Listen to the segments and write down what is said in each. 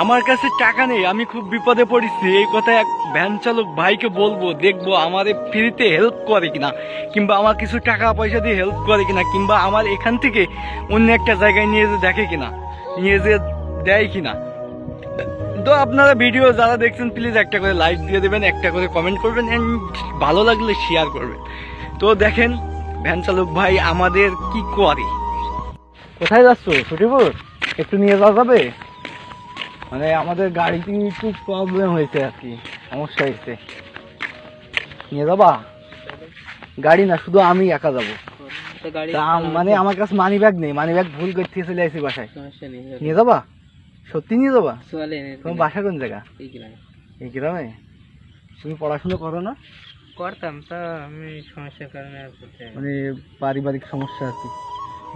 আমার কাছে টাকা নেই, আমি খুব বিপদে পড়েছি, এই কথা এক ভ্যান চালক ভাইকে বলবো, দেখবো আমাদের ফ্রিতে হেল্প করে কিনা, কিংবা আমার কিছু টাকা পয়সা দিয়ে হেল্প করে কিনা, কিংবা আমার এখান থেকে অন্য একটা জায়গায় নিয়ে যে দেখে কিনা, নিয়ে যে দেয় কিনা। তো আপনারা ভিডিও যারা দেখছেন প্লিজ একটা করে লাইক দিয়ে দেবেন, একটা করে কমেন্ট করবেন, এন্ড ভালো লাগলে শেয়ার করবেন। তো দেখেন ভ্যান চালক ভাই আমাদের কি করে। কোথায় যাচ্ছ ছুটিপুর? একটু নিয়ে যাওয়া যাবে? মানে আমাদের গাড়িতে একটু প্রবলেম হয়েছে আর কি, সমস্যা হয়েছে। নিয়ে যাবা? গাড়ি না, শুধু আমি একা যাবো। মানে আমার কাছে মানি ব্যাগ নেই, মানি ব্যাগ ভুল করতে চলে আসি বাসায়। নিয়ে যাবা? সত্যি নিয়ে যাবা? তোমার বাসা কোন জায়গা? এই গ্রামে? তুমি পড়াশোনা করো না? করতাম, তা আমি সমস্যার কারণে মানে পারিবারিক সমস্যা আছে।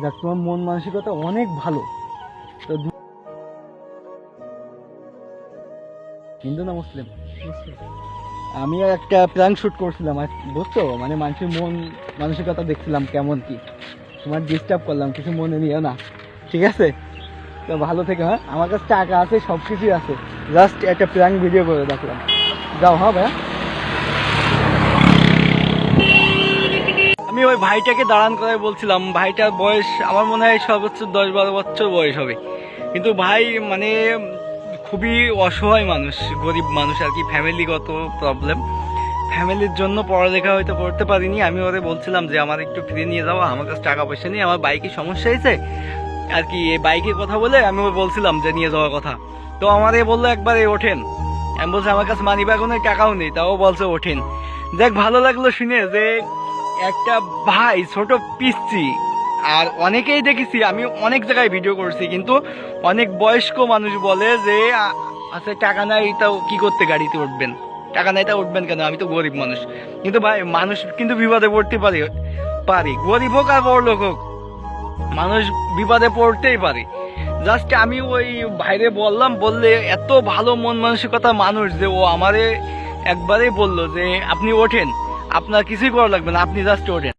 যাক, তোমার মন মানসিকতা অনেক ভালো। তো হিন্দু না মুসলিম? আমি একটা প্র্যাঙ্ক শুট করছিলাম, বুঝছো, মানে মানুষের মন মানসিকতা দেখছিলাম কেমন কি। তোমার ডিস্টার্ব করলাম, কিছু মনে নিও না, ঠিক আছে? তো ভালো থেকে, হ্যাঁ, আমার কাছে টাকা আছে, সব কিছুই আছে, জাস্ট একটা প্র্যাঙ্ক ভিডিও করে দেখলাম। যাও, হ্যাঁ ভাইয়া। আমি ওই ভাইটাকে দাঁড়ান করে বলছিলাম, ভাইটার বয়স আমার মনে হয় সর্বোচ্চ 10-12 বছর বয়স হবে, কিন্তু ভাই মানে খুবই অসহায় মানুষ, গরিব মানুষ আর কি, ফ্যামিলিগত প্রবলেম, ফ্যামিলির জন্য পড়ালেখা হয়তো করতে পারিনি। আমি ওরে বলছিলাম যে আমার একটু ফ্রি নিয়ে যাওয়া, আমার কাছে টাকা পয়সা নেই, আমার বাইকে সমস্যা হয়েছে আর কি, এই বাইকের কথা বলে আমি ওর বলছিলাম যে নিয়ে যাওয়ার কথা। তো আমারে বললো একবারে ওঠেন, আমি বলছি আমার কাছে মানি ব্যাগও নেই, টাকাও নেই, তাও বলছে ওঠেন। দেখ, ভালো লাগলো শুনে যে একটা ভাই ছোট পিচ্ছি। আর অনেকেই দেখেছি, আমি অনেক জায়গায় ভিডিও করছি, কিন্তু অনেক বয়স্ক মানুষ বলে যে আচ্ছা টাকা নাই তাও কি করতে গাড়িতে উঠবেন, টাকা নাই তা উঠবেন কেন, আমি তো গরিব মানুষ। কিন্তু ভাই মানুষ কিন্তু বিপদে পড়তে পারি, গরিব হোক আর বড় লোক হোক, মানুষ বিপদে পড়তেই পারে। জাস্ট আমি ওই ভাইরে বললাম, বললে এত ভালো মন মানসিকতা মানুষ যে ও আমারে একবারেই বললো যে আপনি ওঠেন, আপনার কিছুই করা লাগবে না, আপনি জাস্ট ওঠেন।